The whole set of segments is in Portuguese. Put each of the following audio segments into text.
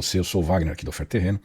você, eu sou o Wagner aqui do Oferta Terreno.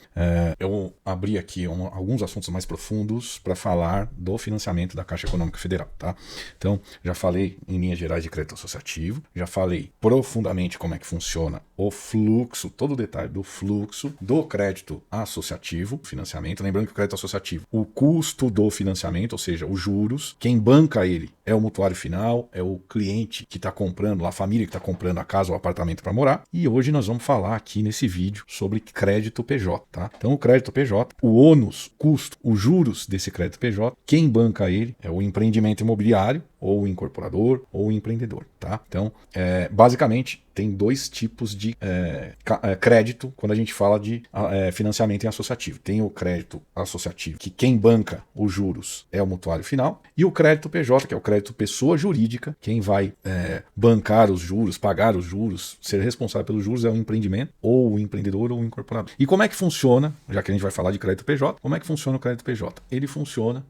Eu abri aqui alguns assuntos mais profundos para falar do financiamento da Caixa Econômica Federal, tá? Então, já falei em linhas gerais de crédito associativo, já falei profundamente como é que funciona o fluxo, todo o detalhe do fluxo do crédito associativo, financiamento. Lembrando que o crédito associativo, o custo do financiamento, ou seja, os juros, quem banca ele é o mutuário final, é o cliente que está comprando, a família que está comprando a casa ou apartamento para morar. E hoje nós vamos falar aqui nesse vídeo sobre crédito PJ, tá? Então o crédito PJ, o ônus, custo, os juros desse crédito PJ, quem banca ele é o empreendimento imobiliário, ou o incorporador, ou o empreendedor, tá? Então, basicamente, tem dois tipos de crédito quando a gente fala de financiamento em associativo. Tem o crédito associativo, que quem banca os juros é o mutuário final, e o crédito PJ, que é o crédito pessoa jurídica, quem vai bancar os juros, pagar os juros, ser responsável pelos juros é o empreendimento, ou o empreendedor, ou o incorporador. E como é que funciona, já que a gente vai falar de crédito PJ, como é que funciona o crédito PJ? Ele funciona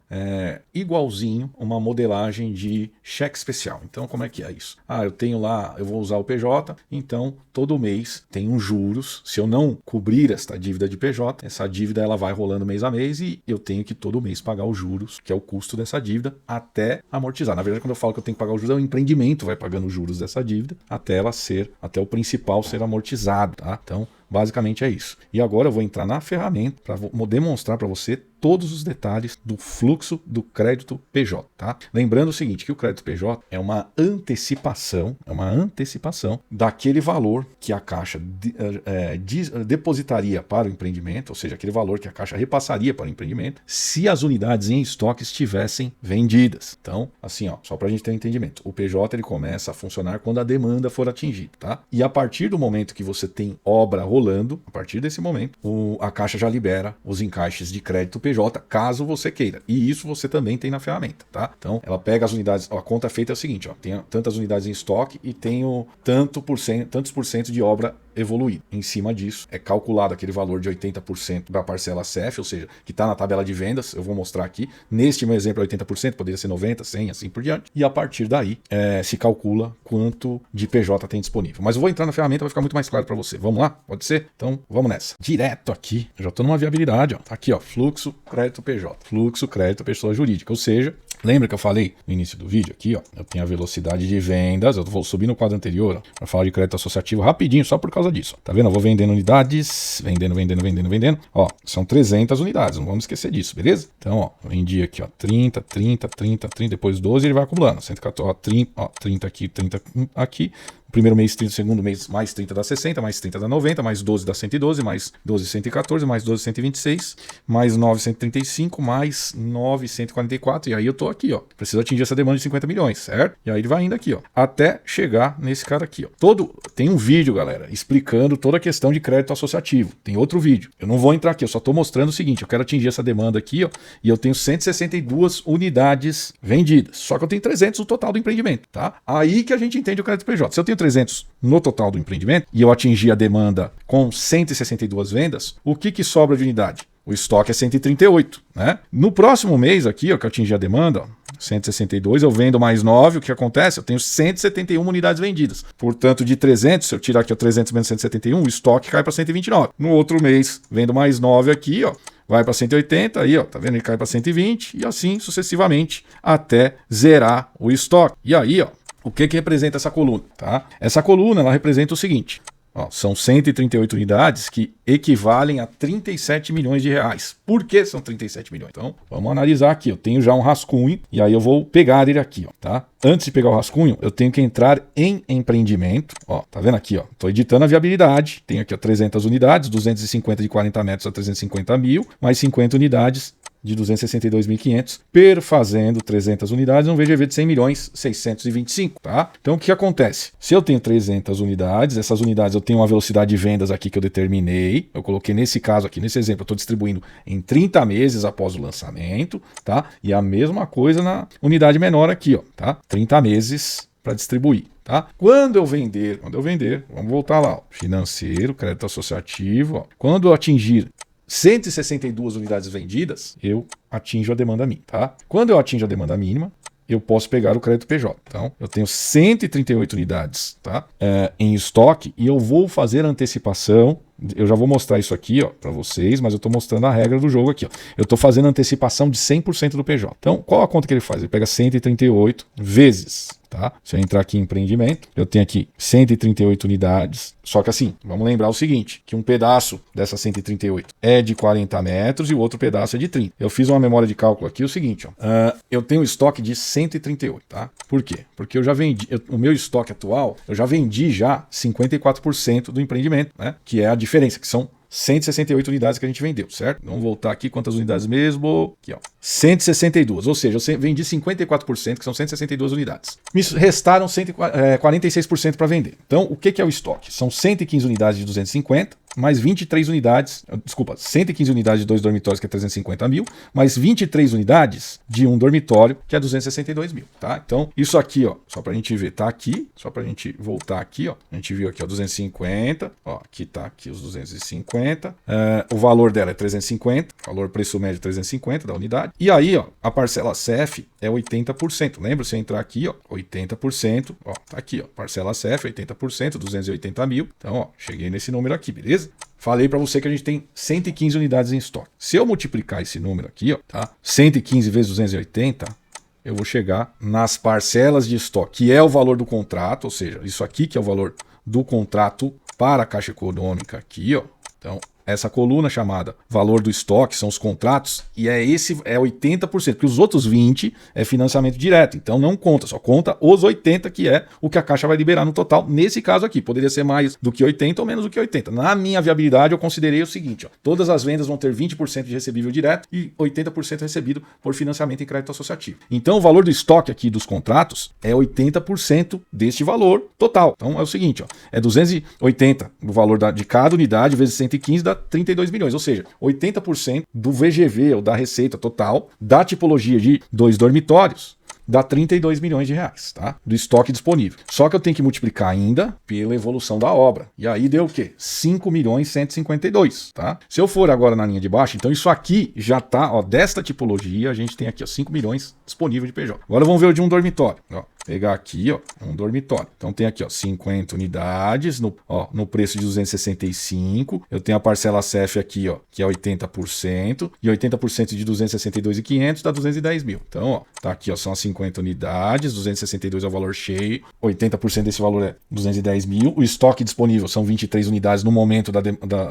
igualzinho uma modelagem de cheque especial. Então, como é que é isso? Eu tenho lá, eu vou usar o PJ, então todo mês tem uns juros. Se eu não cobrir esta dívida de PJ, essa dívida ela vai rolando mês a mês e eu tenho que todo mês pagar os juros, que é o custo dessa dívida, até amortizar. Na verdade, quando eu falo que eu tenho que pagar os juros, é o empreendimento vai pagando os juros dessa dívida até o principal ser amortizado, tá? Então, basicamente é isso. E agora eu vou entrar na ferramenta para demonstrar para você todos os detalhes do fluxo do crédito PJ, tá? Lembrando o seguinte, que o crédito PJ é uma antecipação daquele valor que a Caixa depositaria para o empreendimento, ou seja, aquele valor que a Caixa repassaria para o empreendimento, se as unidades em estoque estivessem vendidas. Então, assim, só para a gente ter um entendimento, o PJ ele começa a funcionar quando a demanda for atingida, tá? E a partir do momento que você tem obra rolando, a partir desse momento, a Caixa já libera os encaixes de crédito PJ, caso você queira. E isso você também tem na ferramenta, tá? Então, ela pega as unidades, a conta feita é o seguinte, tem tantas unidades em estoque e tenho tantos por cento de obra evoluído. Em cima disso, é calculado aquele valor de 80% da parcela CEF, ou seja, que está na tabela de vendas, eu vou mostrar aqui. Neste meu exemplo é 80%, poderia ser 90%, 100%, assim por diante. E a partir daí, se calcula quanto de PJ tem disponível. Mas eu vou entrar na ferramenta, vai ficar muito mais claro para você. Vamos lá? Pode ser? Então, vamos nessa. Direto aqui, eu já estou numa viabilidade, Aqui, fluxo, crédito PJ. Fluxo, crédito, pessoa jurídica. Ou seja, lembra que eu falei no início do vídeo aqui, eu tenho a velocidade de vendas, eu vou subir no quadro anterior, para falar de crédito associativo rapidinho, só por causa disso. Tá vendo? Eu vou vendendo unidades, vendendo. São 300 unidades, não vamos esquecer disso, beleza? Então, vendi aqui, 30, depois 12, ele vai acumulando. 114, 30 aqui, 30 aqui. Primeiro mês 30, segundo mês mais 30 dá 60, mais 30 dá 90, mais 12 dá 112, mais 12 114, mais 12 126, mais 9 135, mais 9 144, e aí eu tô aqui, preciso atingir essa demanda de 50 milhões, certo? E aí ele vai indo aqui, até chegar nesse cara aqui, tem um vídeo, galera, explicando toda a questão de crédito associativo, tem outro vídeo, eu não vou entrar aqui, eu só tô mostrando o seguinte, eu quero atingir essa demanda aqui, e eu tenho 162 unidades vendidas, só que eu tenho 300 no total do empreendimento, tá? Aí que a gente entende o crédito PJ. Se eu tenho 300 no total do empreendimento e eu atingir a demanda com 162 vendas, o que sobra de unidade? O estoque é 138, né? No próximo mês aqui, que eu atingi a demanda, 162, eu vendo mais 9, o que acontece? Eu tenho 171 unidades vendidas. Portanto, de 300, se eu tirar aqui 300 menos 171, o estoque cai para 129. No outro mês, vendo mais 9 aqui, vai para 180, aí, tá vendo? Ele cai para 120 e assim sucessivamente até zerar o estoque. E aí, o que representa essa coluna, tá? Essa coluna, ela representa o seguinte, são 138 unidades que equivalem a 37 milhões de reais. Por que são 37 milhões? Então, vamos analisar aqui. Eu tenho já um rascunho e aí eu vou pegar ele aqui, tá? Antes de pegar o rascunho, eu tenho que entrar em empreendimento. Tá vendo aqui, Tô editando a viabilidade. Tenho aqui 300 unidades, 250 de 40 metros a 350 mil, mais 50 unidades de 262.500, perfazendo 300 unidades, um VGV de 100 milhões 625, tá? Então, o que acontece? Se eu tenho 300 unidades, essas unidades eu tenho uma velocidade de vendas aqui que eu determinei, eu coloquei nesse caso aqui, nesse exemplo, eu estou distribuindo em 30 meses após o lançamento, tá? E a mesma coisa na unidade menor aqui, tá? 30 meses para distribuir, tá? Quando eu vender, vamos voltar lá, financeiro, crédito associativo, quando eu atingir 162 unidades vendidas, eu atinjo a demanda mínima, tá? Quando eu atinjo a demanda mínima, eu posso pegar o crédito PJ. Então, eu tenho 138 unidades, tá? Em estoque, e eu vou fazer a antecipação. Eu já vou mostrar isso aqui para vocês, mas eu estou mostrando a regra do jogo aqui. Eu estou fazendo antecipação de 100% do PJ. Então, qual a conta que ele faz? Ele pega 138 vezes. Tá? Se eu entrar aqui em empreendimento, eu tenho aqui 138 unidades. Só que assim, vamos lembrar o seguinte, que um pedaço dessa 138 é de 40 metros e o outro pedaço é de 30. Eu fiz uma memória de cálculo aqui, o seguinte, eu tenho estoque de 138, tá? Por quê? Porque eu já vendi, o meu estoque atual, eu já vendi já 54% do empreendimento, né? Que é a diferença, que são 168 unidades que a gente vendeu, certo? Vamos voltar aqui, quantas unidades mesmo? Aqui, ó. 162, ou seja, eu vendi 54%, que são 162 unidades. Me restaram 46% para vender. Então, o que é o estoque? São 115 unidades de 250, mais 23 unidades, 115 unidades de 2 dormitórios, que é 350 mil, mais 23 unidades de um dormitório, que é 262 mil, tá? Então, isso aqui, ó, só pra gente ver, tá aqui, só pra gente voltar aqui, ó, a gente viu aqui, ó, 250, ó, aqui tá aqui os 250, o valor dela é 350, valor preço médio 350 da unidade, e aí, ó, a parcela CEF é 80%, lembra, se eu entrar aqui, ó, 80%, ó, tá aqui, ó, parcela CEF, 80%, 280 mil, então, ó, cheguei nesse número aqui, beleza? Falei para você que a gente tem 115 unidades em estoque. Se eu multiplicar esse número aqui, ó, tá? 115 vezes 280, eu vou chegar nas parcelas de estoque, que é o valor do contrato, ou seja, isso aqui que é o valor do contrato para a Caixa Econômica aqui, ó. Então, essa coluna chamada valor do estoque são os contratos, e é 80%, porque os outros 20% é financiamento direto, então não conta, só conta os 80%, que é o que a Caixa vai liberar no total, nesse caso aqui, poderia ser mais do que 80% ou menos do que 80%. Na minha viabilidade eu considerei o seguinte, ó, todas as vendas vão ter 20% de recebível direto e 80% recebido por financiamento em crédito associativo. Então o valor do estoque aqui dos contratos é 80% deste valor total. Então é o seguinte, ó, é 280 do valor de cada unidade vezes 115 dá 32 milhões, ou seja, 80% do VGV ou da receita total da tipologia de 2 dormitórios dá 32 milhões de reais, tá? Do estoque disponível. Só que eu tenho que multiplicar ainda pela evolução da obra. E aí deu o quê? 5 milhões 152, tá? Se eu for agora na linha de baixo, então isso aqui já tá, ó, desta tipologia, a gente tem aqui, ó, 5 milhões disponível de PJ. Agora vamos ver o de um dormitório, ó. Pegar aqui, ó, um dormitório. Então tem aqui, ó, 50 unidades no preço de 265. Eu tenho a parcela CEF aqui, ó, que é 80%, e 80% de 262.500 dá 210 mil. Então, ó, tá aqui, ó, são as 50 unidades, 262 é o valor cheio, 80% desse valor é 210 mil. O estoque disponível são 23 unidades no momento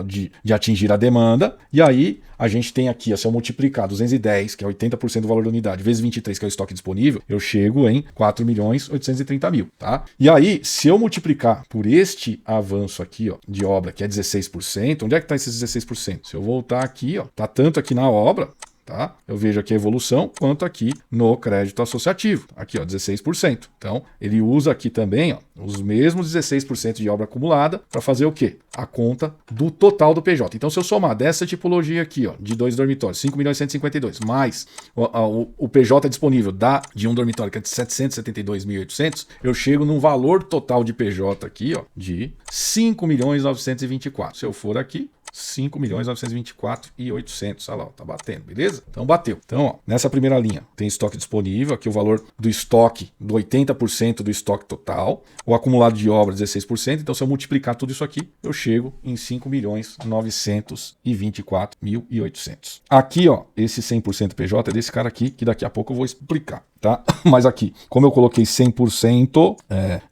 de atingir a demanda. E aí a gente tem aqui, ó, se eu multiplicar 210, que é 80% do valor da unidade, vezes 23, que é o estoque disponível, eu chego em 4 milhões 830 mil, tá? E aí, se eu multiplicar por este avanço aqui, ó, de obra, que é 16%, onde é que tá esses 16%? Se eu voltar aqui, ó, tá tanto aqui na obra, tá? Eu vejo aqui a evolução, quanto aqui no crédito associativo. Aqui, ó, 16%. Então, ele usa aqui também, ó, os mesmos 16% de obra acumulada para fazer o quê? A conta do total do PJ. Então, se eu somar dessa tipologia aqui, ó, de 2 dormitórios, 5 milhões 152, mais o PJ disponível de um dormitório, que é de 772.800, eu chego num valor total de PJ aqui, ó, de 5 milhões 924. Se eu for aqui, 5.924.800, olha lá, tá batendo, beleza? Então bateu. Então, ó, nessa primeira linha tem estoque disponível, aqui o valor do estoque, do 80% do estoque total, o acumulado de obra 16%, então se eu multiplicar tudo isso aqui, eu chego em 5.924.800. Aqui, ó, esse 100% PJ é desse cara aqui, que daqui a pouco eu vou explicar, tá? Mas aqui, como eu coloquei 100%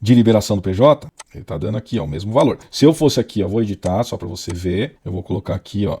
de liberação do PJ, ele tá dando aqui, ó, o mesmo valor. Se eu fosse aqui, ó, vou editar só para você ver, eu vou colocar aqui, ó,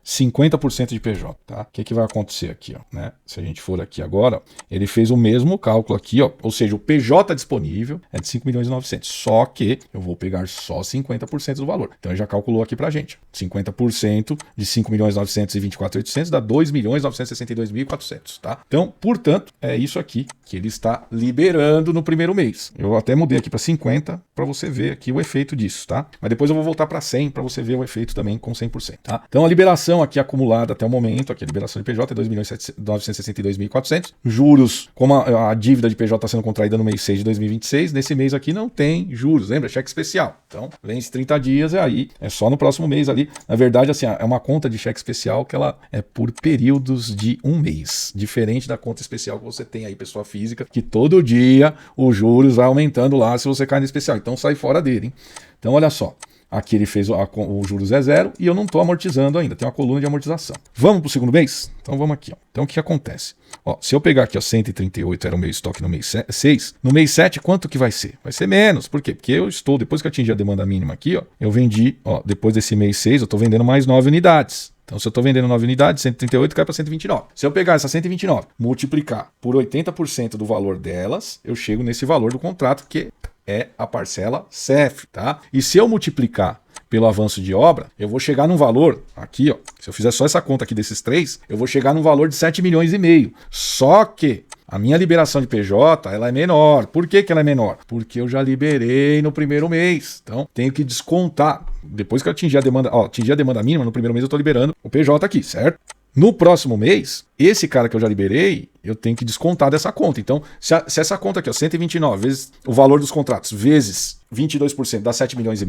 50% de PJ, tá? O que vai acontecer aqui, ó, né? Se a gente for aqui agora, ele fez o mesmo cálculo aqui, ó, ou seja, o PJ disponível é de 5.900.000, só que eu vou pegar só 50% do valor. Então ele já calculou aqui pra gente. 50% de 5.924.800 dá 2.962.400, tá? Então, portanto, é isso aqui que ele está liberando no primeiro mês. Eu até mudei aqui para 50 para você ver aqui o efeito disso, tá? Mas depois eu vou voltar para 100 para você ver o efeito também com 100%, tá? Então a liberação aqui acumulada até o momento, aqui a liberação de PJ é 2.962.400. Juros, como a dívida de PJ está sendo contraída no mês 6 de 2026, nesse mês aqui não tem juros, lembra? Cheque especial. Então, vence 30 dias e aí é só no próximo mês ali. Na verdade, assim, é uma conta de cheque especial que ela é por períodos de um mês, diferente da conta especial que você tem aí, pessoa física, que todo dia os juros vai aumentando lá se você cai no especial. Então, sai fora dele, hein? Então, olha só. Aqui ele fez o juros é 0 e eu não estou amortizando ainda, tem uma coluna de amortização. Vamos para o segundo mês? Então vamos aqui. Ó. Então o que acontece? Ó, se eu pegar aqui, ó, 138 era o meu estoque no mês 6, no mês 7 quanto que vai ser? Vai ser menos. Por quê? Porque eu estou, depois que eu atingi a demanda mínima aqui, ó, eu vendi, ó, depois desse mês 6, eu estou vendendo mais 9 unidades. Então, se eu estou vendendo 9 unidades, 138 cai para 129. Se eu pegar essa 129, multiplicar por 80% do valor delas, eu chego nesse valor do contrato, que é a parcela CEF, tá? E se eu multiplicar pelo avanço de obra, eu vou chegar num valor, aqui, ó, se eu fizer só essa conta aqui desses três, eu vou chegar num valor de 7,5 milhões. Só que a minha liberação de PJ, ela é menor. Por que ela é menor? Porque eu já liberei no primeiro mês. Então, tenho que descontar. Depois que eu atingir a demanda, ó, atingir a demanda mínima, no primeiro mês eu estou liberando o PJ aqui, certo? No próximo mês, esse cara que eu já liberei, eu tenho que descontar dessa conta. Então, se essa conta aqui, ó, 129 vezes o valor dos contratos, vezes 22% dá 7,5 milhões,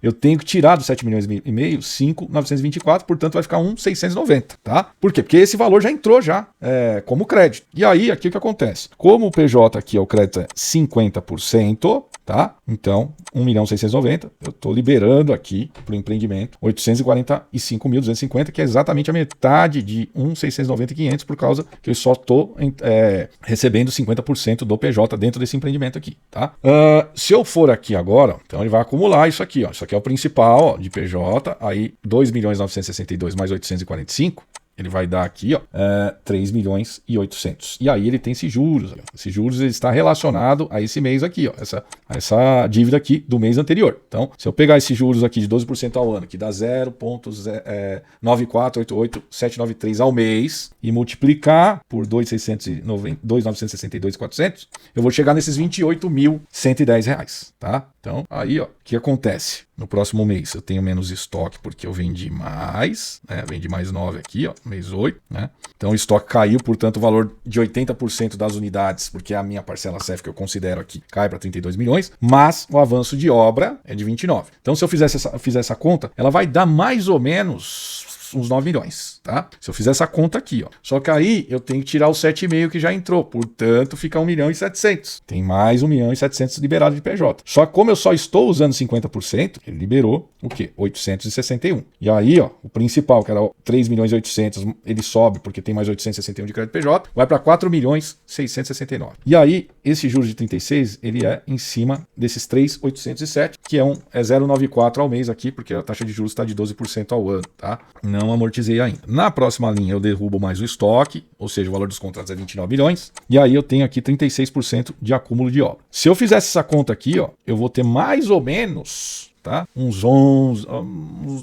eu tenho que tirar dos 7,5 milhões 5,924, portanto vai ficar 1,690, tá? Por quê? Porque esse valor já entrou como crédito. E aí, aqui o que acontece? Como o PJ aqui, ó, o crédito é 50%, tá? Então, 1.690.000, eu estou liberando aqui para o empreendimento 845.250, que é exatamente a metade de 1.690.500, por causa que eu só estou recebendo 50% do PJ dentro desse empreendimento aqui, tá? Se eu for aqui agora, então ele vai acumular isso aqui, ó. Isso aqui é o principal, ó, de PJ, aí 2.962.000 mais 845, ele vai dar aqui, ó, 3.800.000. E aí ele tem esses juros. Ó. Esses juros ele está relacionado a esse mês aqui, ó, essa dívida aqui do mês anterior. Então, se eu pegar esses juros aqui de 12% ao ano, que dá 0,9488793 ao mês, e multiplicar por 2.962.400, eu vou chegar nesses R$28.110, tá? Então, aí, ó, o que acontece? No próximo mês eu tenho menos estoque porque eu vendi mais, né? Vendi mais 9 aqui, ó, mês 8, né? Então o estoque caiu, portanto o valor de 80% das unidades, porque é a minha parcela CEF que eu considero aqui, cai para 32 milhões, mas o avanço de obra é de 29. Então se eu fizer essa conta, ela vai dar mais ou menos uns 9 milhões, tá? Se eu fizer essa conta aqui, ó. Só que aí eu tenho que tirar o 7,5 que já entrou, portanto fica 1.700.000. Tem mais 1.700.000 liberado de PJ. Só que como eu só estou usando 50%, ele liberou o quê? 861. E aí, ó, o principal, que era 3.800.000, ele sobe porque tem mais 861 de crédito PJ, vai para 4.669. E aí, esse juros de 36, ele é em cima desses 3.807, que é 0,94 ao mês aqui, porque a taxa de juros está de 12% ao ano, tá? Não amortizei ainda. Na próxima linha eu derrubo mais o estoque, ou seja, o valor dos contratos é 29 milhões, e aí eu tenho aqui 36% de acúmulo de obra. Se eu fizesse essa conta aqui, ó, eu vou ter mais ou menos, tá? Uns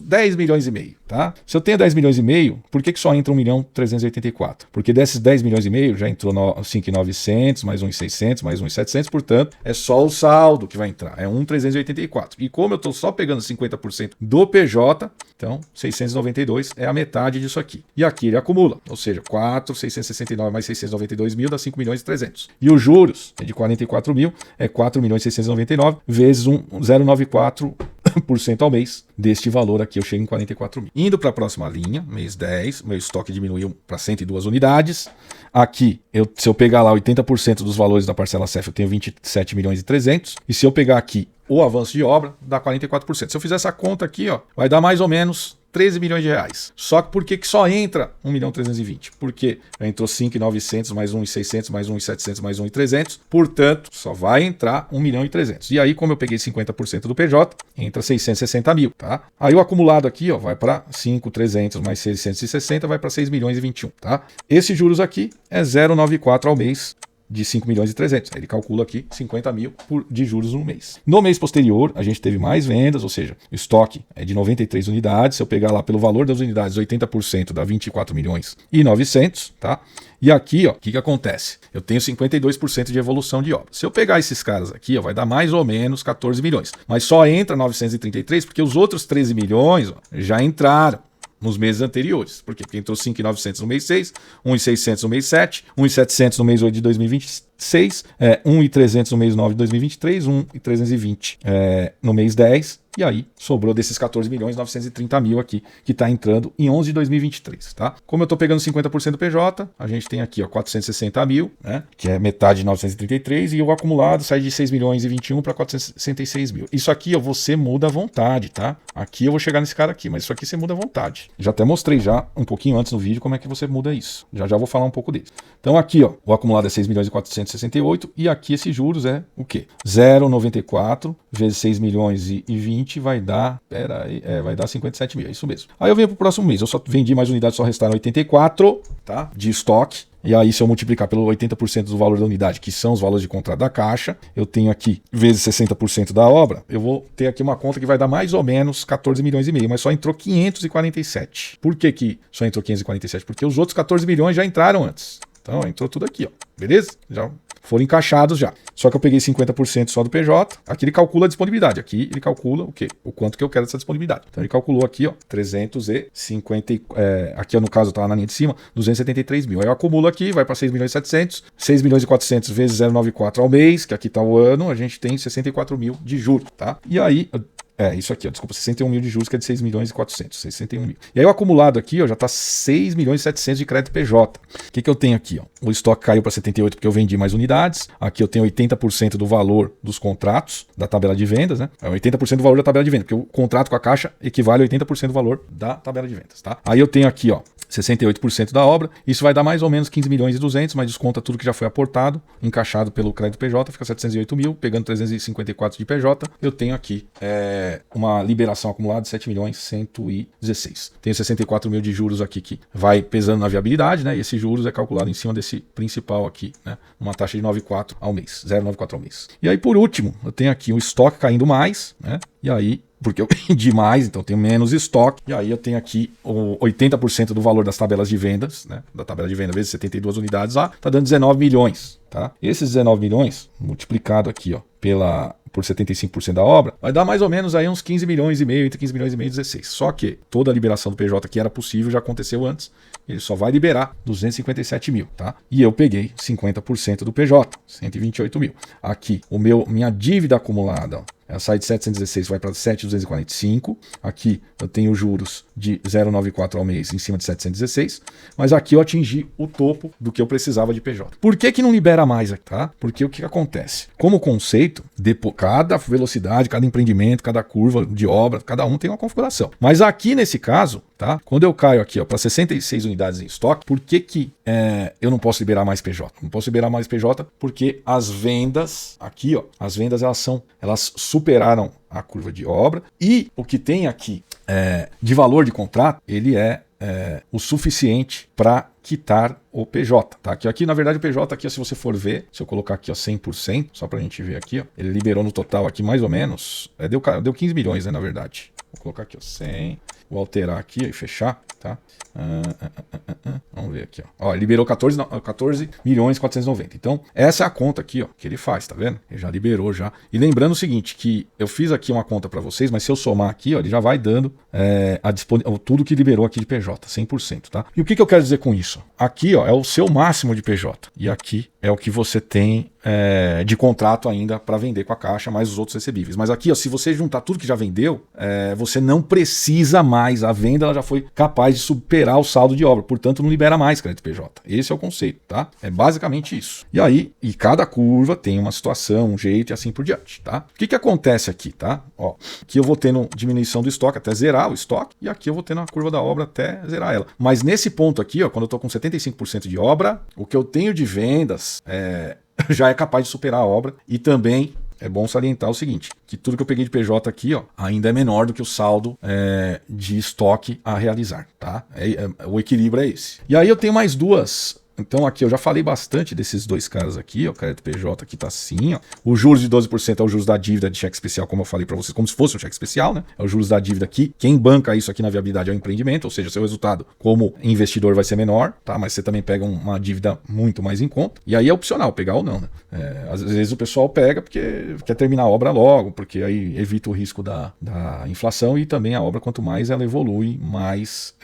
10 milhões e meio, tá? Se eu tenho 10 milhões e meio, por que só entra 1.384.000? Porque desses 10 milhões e meio já entrou 5.900, mais 1.600, mais 1.700, portanto, é só o saldo que vai entrar, é 1.384. E como eu estou só pegando 50% do PJ, então 692 é a metade disso aqui. E aqui ele acumula, ou seja, 4.669 mais 692.000 dá 5.300.000. E os juros é de 44.000, é 4.699 vezes 0,94% ao mês. Deste valor aqui eu chego em 44 mil. Indo para a próxima linha, mês 10, meu estoque diminuiu para 102 unidades. Aqui, se eu pegar lá 80% dos valores da parcela CEF, eu tenho 27 milhões e 300. E se eu pegar aqui o avanço de obra, dá 44%. Se eu fizer essa conta aqui, ó, vai dar mais ou menos 13 milhões de reais. Só que por que só entra 1.320.000? Porque entrou 5.900 mais 1.600 mais 1.700 mais 1.300. Portanto, só vai entrar 1.300.000. E aí, como eu peguei 50% do PJ, entra 660.000, tá? Aí o acumulado aqui, ó, vai para 5.300 mais 660, vai para 6 milhões e 21, tá? Esses juros aqui é 0,94 ao mês de 5 milhões e 300. Aí ele calcula aqui 50 mil de juros no mês. No mês posterior, a gente teve mais vendas, ou seja, o estoque é de 93 unidades. Se eu pegar lá pelo valor das unidades, 80% dá 24 milhões e 900, tá? E aqui, ó, o que acontece? Eu tenho 52% de evolução de obra. Se eu pegar esses caras aqui, ó, vai dar mais ou menos 14 milhões. Mas só entra 933 porque os outros 13 milhões ó, já entraram nos meses anteriores. Por quê? Porque entrou 5.900 no mês 6, 1.600 no mês 7, 1.700 no mês 8 de 2026, 1.300 no mês 9 de 2023, 1.320 no mês 10. E aí, sobrou desses 14 milhões 930 mil aqui, que está entrando em 11 de 2023, tá? Como eu estou pegando 50% do PJ, a gente tem aqui, ó, 460 mil, né? Que é metade de 933, e o acumulado sai de 6 milhões e 21 para 466 mil. Isso aqui, ó, você muda à vontade, tá? Aqui eu vou chegar nesse cara aqui, mas isso aqui você muda à vontade. Já até mostrei já um pouquinho antes no vídeo como é que você muda isso. Já vou falar um pouco disso. Então aqui, ó, o acumulado é 6 milhões e 468, e aqui esses juros é o quê? 0,94 vezes 6 milhões e 20 vai dar, vai dar 57 mil, é isso mesmo. Aí eu venho pro próximo mês, eu só vendi mais unidades, só restaram 84, tá? De estoque. E aí, se eu multiplicar pelo 80% do valor da unidade, que são os valores de contrato da Caixa, eu tenho aqui, vezes 60% da obra, eu vou ter aqui uma conta que vai dar mais ou menos 14 milhões e meio, mas só entrou 547. Por que só entrou 547? Porque os outros 14 milhões já entraram antes. Então, entrou tudo aqui, ó. Beleza? Já foram encaixados já. Só que eu peguei 50% só do PJ. Aqui ele calcula a disponibilidade. Aqui ele calcula o quê? O quanto que eu quero dessa disponibilidade. Então ele calculou aqui, ó, 350, aqui ó, no caso tá lá na linha de cima, 273 mil. Aí eu acumulo aqui, vai para 6 milhões e 700, 6 milhões e 400 vezes 0,94 ao mês, que aqui tá o ano, a gente tem 64 mil de juros, tá? E aí, isso aqui, ó, desculpa, 61 mil de juros, que é de 6 milhões e 400, 61 mil. E aí o acumulado aqui, ó, já tá 6 milhões e 700 de crédito PJ. O que eu tenho aqui, ó? O estoque caiu para 78 porque eu vendi mais unidades. Aqui eu tenho 80% do valor dos contratos da tabela de vendas, né? É 80% do valor da tabela de vendas, porque o contrato com a Caixa equivale a 80% do valor da tabela de vendas, tá? Aí eu tenho aqui, ó, 68% da obra, isso vai dar mais ou menos 15 milhões e 200, mas desconta tudo que já foi aportado, encaixado pelo crédito PJ, fica 708 mil, pegando 354 de PJ, eu tenho aqui uma liberação acumulada de 7 milhões e 116. Tenho 64 mil de juros aqui que vai pesando na viabilidade, né? E esse juros é calculado em cima desse principal aqui, né? Uma taxa de 9,4 ao mês, 0,94 ao mês. E aí, por último, eu tenho aqui o estoque caindo mais, né? E aí, porque eu vendi mais, então tenho menos estoque. E aí eu tenho aqui o 80% do valor das tabelas de vendas, né? Da tabela de venda vezes 72 unidades lá, tá dando 19 milhões, tá? Esses 19 milhões, multiplicado aqui, ó, por 75% da obra, vai dar mais ou menos aí uns 15 milhões e meio, entre 15 milhões e meio e 16. Só que toda a liberação do PJ que era possível já aconteceu antes. Ele só vai liberar 257 mil, tá? E eu peguei 50% do PJ, 128 mil. Aqui, minha dívida acumulada, ó, ela sai de 716, vai para 7.245. Aqui eu tenho juros de 0,94 ao mês em cima de 716. Mas aqui eu atingi o topo do que eu precisava de PJ. Por que não libera mais aqui, tá? Porque o que acontece? Como conceito, cada velocidade, cada empreendimento, cada curva de obra, cada um tem uma configuração. Mas aqui nesse caso, tá? Quando eu caio aqui para 66 unidades em estoque, por que eu não posso liberar mais PJ? Não posso liberar mais PJ porque as vendas, aqui, ó, as vendas elas superaram a curva de obra, e o que tem aqui de valor de contrato, ele é o suficiente para quitar o PJ, tá? Aqui, na verdade, o PJ aqui, se você for ver, se eu colocar aqui, ó, 100%, só pra gente ver aqui, ó, ele liberou no total aqui mais ou menos, deu 15 milhões, né, na verdade. Vou colocar aqui, ó, 100, vou alterar aqui e fechar, tá? Vamos ver aqui, ó. Liberou 14 milhões e 490. Então, essa é a conta aqui, ó, que ele faz, tá vendo? Ele já liberou já. E lembrando o seguinte, que eu fiz aqui uma conta para vocês, mas se eu somar aqui, ó, ele já vai dando tudo que liberou aqui de PJ, 100%, tá? E o que eu quero dizer com isso? Aqui, ó, é o seu máximo de PJ. E aqui é o que você tem de contrato ainda para vender com a Caixa, mais os outros recebíveis. Mas aqui, ó, se você juntar tudo que já vendeu, você não precisa mais. A venda ela já foi capaz de superar o saldo de obra, portanto não libera mais crédito PJ. Esse é o conceito, tá? É basicamente isso. E aí, cada curva tem uma situação, um jeito e assim por diante, tá? O que acontece aqui, tá? Ó, aqui eu vou tendo diminuição do estoque até zerar o estoque, e aqui eu vou tendo a curva da obra até zerar ela. Mas nesse ponto aqui, ó, quando eu tô com 75% de obra, o que eu tenho de vendas já é capaz de superar a obra. E também é bom salientar o seguinte, que tudo que eu peguei de PJ aqui, ó, ainda é menor do que o saldo de estoque a realizar, tá? O equilíbrio é esse. E aí eu tenho mais duas Então aqui eu já falei bastante desses dois caras aqui, ó, o crédito PJ aqui tá assim, ó. O juros de 12% é o juros da dívida de cheque especial, como eu falei para vocês, como se fosse um cheque especial, né? É o juros da dívida aqui. Quem banca isso aqui na viabilidade é o empreendimento, ou seja, seu resultado como investidor vai ser menor, tá? Mas você também pega uma dívida muito mais em conta. E aí é opcional, pegar ou não, né? Às vezes o pessoal pega porque quer terminar a obra logo, porque aí evita o risco da inflação e também a obra, quanto mais ela evolui, mais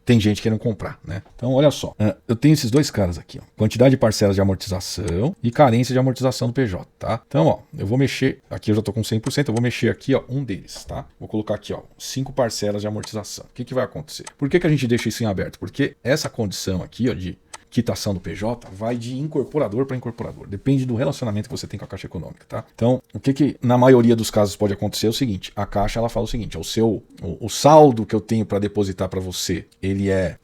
tem gente querendo comprar, né? Então, olha só, eu tenho esses dois caras aqui, ó, quantidade de parcelas de amortização e carência de amortização do PJ, tá? Então, ó, eu vou mexer, aqui eu já tô com 100%, eu vou mexer aqui, ó, um deles, tá? Vou colocar aqui, ó, 5 parcelas de amortização. O que vai acontecer? Por que a gente deixa isso em aberto? Porque essa condição aqui, ó, de quitação do PJ vai de incorporador para incorporador. Depende do relacionamento que você tem com a Caixa Econômica, tá? Então, o que na maioria dos casos pode acontecer é o seguinte: a Caixa ela fala o seguinte: o saldo que eu tenho para depositar para você, ele é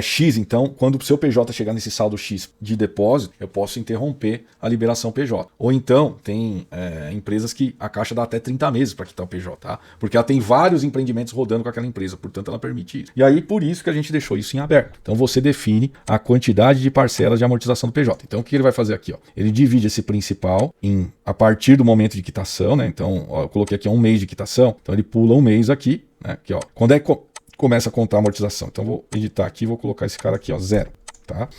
X, então quando o seu PJ chegar nesse saldo X de depósito, eu posso interromper a liberação PJ. Ou então, tem empresas que a Caixa dá até 30 meses para quitar o PJ, tá? Porque ela tem vários empreendimentos rodando com aquela empresa, portanto ela permite isso. E aí, por isso que a gente deixou isso em aberto. Então, você define a quantidade de parcelas de amortização do PJ. Então, o que ele vai fazer aqui? Ó? Ele divide esse principal a partir do momento de quitação, né? Então, ó, eu coloquei aqui 1 mês de quitação, então ele pula 1 mês aqui, né? Aqui, ó. Quando é que começa a contar a amortização? Então, vou editar aqui, vou colocar esse cara aqui, ó, 0, tá?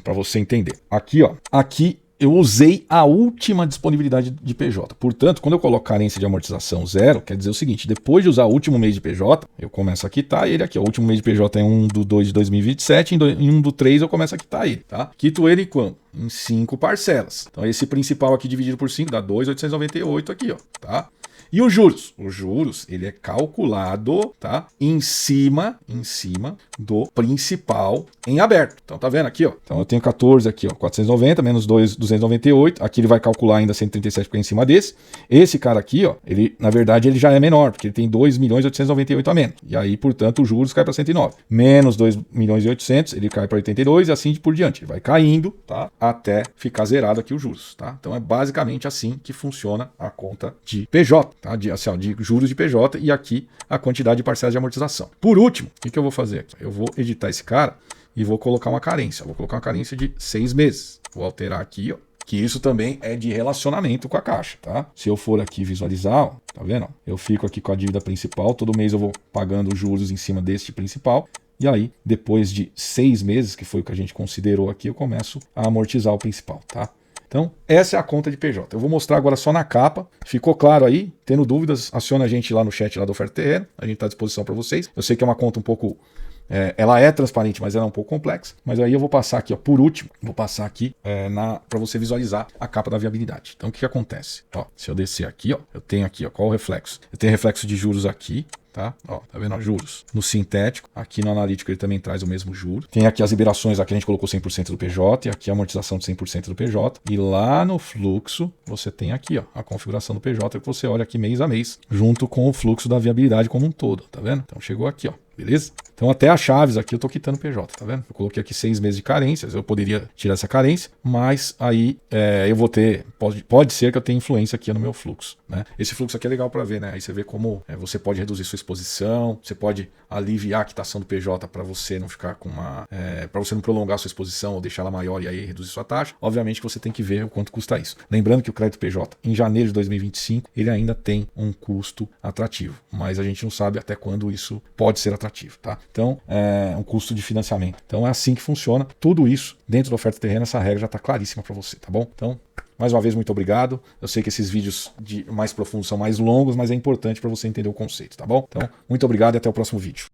Para você entender. Aqui, ó, aqui eu usei a última disponibilidade de PJ. Portanto, quando eu coloco carência de amortização 0, quer dizer o seguinte: depois de usar o último mês de PJ, eu começo a quitar ele aqui. Ó, o último mês de PJ é 1/2 de 2027, em 1/3 eu começo a quitar ele, tá? Quito ele quando? Em 5 parcelas. Então, esse principal aqui dividido por 5 dá 2.898 aqui, ó, tá? E os juros? Os juros, ele é calculado, tá? Em cima do principal em aberto. Então, tá vendo aqui, ó? Então, eu tenho 14 aqui, ó, 490 menos 298. Aqui ele vai calcular ainda 137 porque é em cima desse. Esse cara aqui, ó, ele, na verdade, ele já é menor, porque ele tem 2.898 a menos. E aí, portanto, os juros cai para 109. Menos 2.800, ele cai para 82 e assim por diante. Ele vai caindo, tá? Até ficar zerado aqui os juros, tá? Então, é basicamente assim que funciona a conta de PJ. Tá? De juros de PJ e aqui a quantidade de parcelas de amortização. Por último, o que eu vou fazer aqui? Eu vou editar esse cara e vou colocar uma carência. Eu vou colocar uma carência de 6 meses. Vou alterar aqui, ó, que isso também é de relacionamento com a Caixa, tá? Se eu for aqui visualizar, ó, tá vendo? Eu fico aqui com a dívida principal, todo mês eu vou pagando juros em cima deste principal. E aí, depois de 6 meses, que foi o que a gente considerou aqui, eu começo a amortizar o principal, tá? Então, essa é a conta de PJ. Eu vou mostrar agora só na capa. Ficou claro aí? Tendo dúvidas, aciona a gente lá no chat lá do Oferta Terreno. A gente está à disposição para vocês. Eu sei que é uma conta um pouco... ela é transparente, mas ela é um pouco complexa. Mas aí eu vou passar aqui, ó, por último, vou passar aqui para você visualizar a capa da viabilidade. Então, o que acontece? Ó, se eu descer aqui, ó, eu tenho aqui, ó, qual o reflexo? Eu tenho reflexo de juros aqui. Tá? Ó, tá vendo? Ó, juros. No sintético, aqui no analítico ele também traz o mesmo juro. Tem aqui as liberações, aqui a gente colocou 100% do PJ, e aqui a amortização de 100% do PJ. E lá no fluxo, você tem aqui, ó, a configuração do PJ que você olha aqui mês a mês, junto com o fluxo da viabilidade como um todo, tá vendo? Então chegou aqui, ó. Beleza? Então até as chaves aqui eu tô quitando PJ, tá vendo? Eu coloquei aqui 6 meses de carências, eu poderia tirar essa carência, mas aí eu vou ter, pode ser que eu tenha influência aqui no meu fluxo, né? Esse fluxo aqui é legal para ver, né? Aí você vê como você pode reduzir sua exposição, você pode aliviar a quitação do PJ para você não ficar com para você não prolongar sua exposição ou deixar ela maior e aí reduzir sua taxa. Obviamente que você tem que ver o quanto custa isso. Lembrando que o crédito PJ em janeiro de 2025, ele ainda tem um custo atrativo, mas a gente não sabe até quando isso pode ser atrativo. Tá? Então, é um custo de financiamento. Então, é assim que funciona. Tudo isso, dentro da Oferta Terreno, essa regra já está claríssima para você, tá bom? Então, mais uma vez, muito obrigado. Eu sei que esses vídeos mais profundos são mais longos, mas é importante para você entender o conceito, tá bom? Então, muito obrigado e até o próximo vídeo.